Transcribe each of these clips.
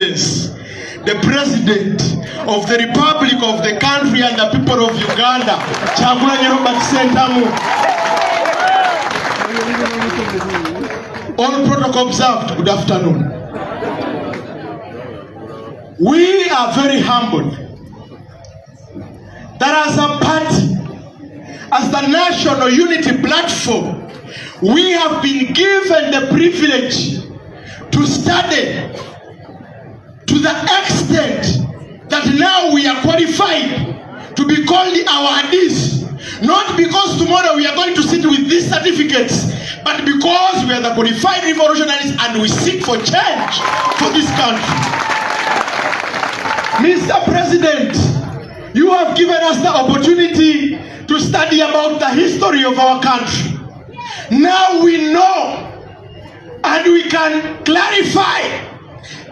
the president of the Republic of the country and the people of Uganda. All protocol observed. Good afternoon. We are very humbled that as a party, as the National Unity Platform, we have been given the privilege to study to the extent that now we are qualified to be called the awardees. Not because tomorrow we are going to sit with these certificates, but because we are the qualified revolutionaries and we seek for change for this country. Mr. President, you have given us the opportunity to study about the history of our country. Now we know and we can clarify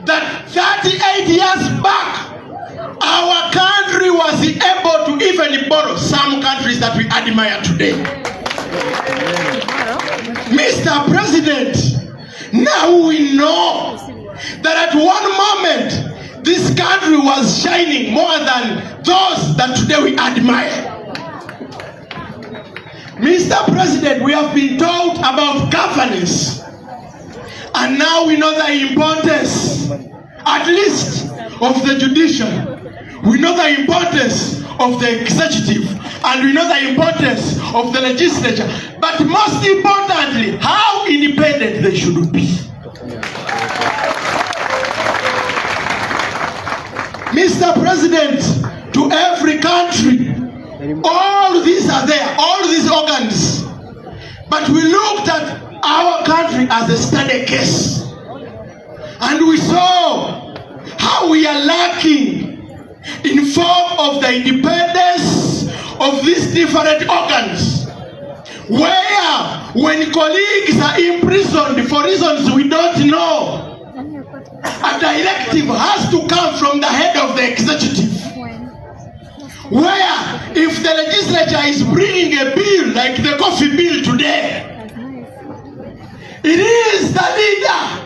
that 38 years back, our country was able to even borrow some countries that we admire today. Mr. President, now we know that at one moment, this country was shining more than those that today we admire. Mr. President, we have been taught about governance. And now we know the importance, at least, of the judiciary. We know the importance of the executive. And we know the importance of the legislature. But most importantly, how independent they should be. Mr. President, to every country, all these are there, all these organs. But we looked at our country as a study case. And we saw how we are lacking in form of the independence of these different organs. Where when colleagues are imprisoned for reasons we don't know, a directive has to come from the head of the executive. Where if the legislature is bringing a bill like the coffee bill today, it is the leader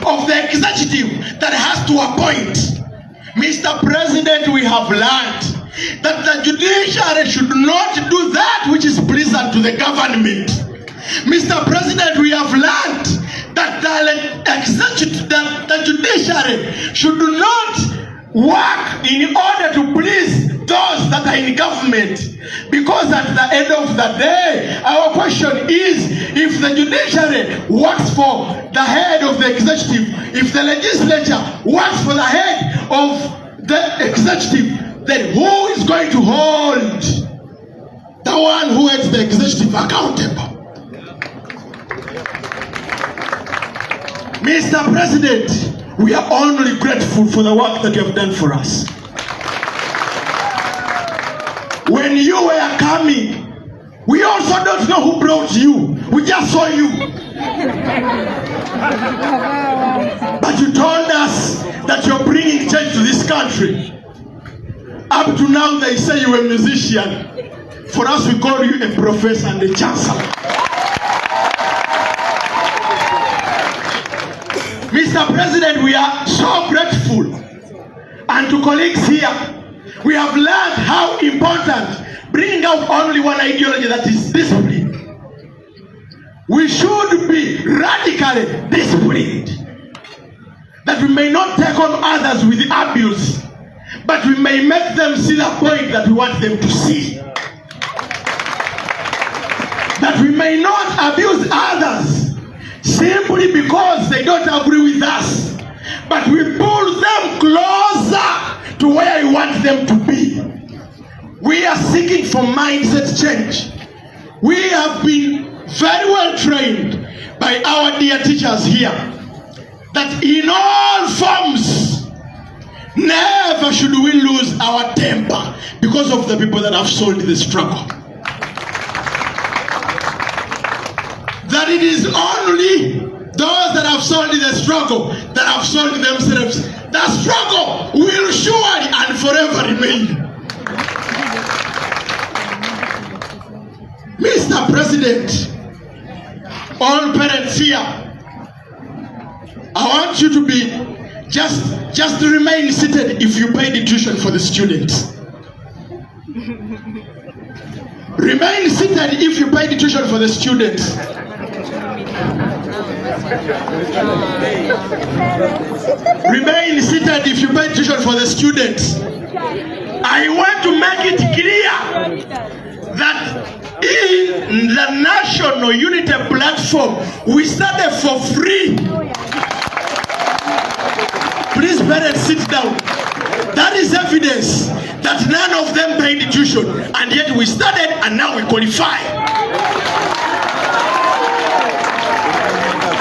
of the executive that has to appoint. Mr. President, we have learned that the judiciary should not do that which is pleasant to the government. Mr. President, we have learned that the judiciary should not work in order to please those that are in government. Because at the end of the day, our question is, if the judiciary works for the head of the executive, if the legislature works for the head of the executive, then who is going to hold the one who heads the executive accountable? Mr. President, we are only grateful for the work that you have done for us. When you were coming, we also don't know who brought you. We just saw you. But you told us that you're bringing change to this country. Up to now, they say you're a musician. For us, we call you a professor and a chancellor. Mr. President, we are so grateful. And to colleagues here, we have learned how important bringing out only one ideology, that is discipline. We should be radically disciplined, that we may not take on others with abuse, but we may make them see the point that we want them to see. That we may not abuse others simply because they don't agree with us, but we pull them closer to where we want them to be. We are seeking for mindset change. We have been very well trained by our dear teachers here that in all forms, never should we lose our temper because of the people that have sold the struggle. That it is only those that have sold the struggle that have sold themselves. The struggle will surely and forever remain. Mr. President, all parents here, I want you to be Just remain seated if you paid the tuition for the students. Remain seated if you paid the tuition for the students. Remain seated if you paid tuition for the students. I want to make it clear that in the National Unity Platform, we started for free. Please, parents, sit down. That is evidence that none of them paid the tuition, and yet we started and now we qualify.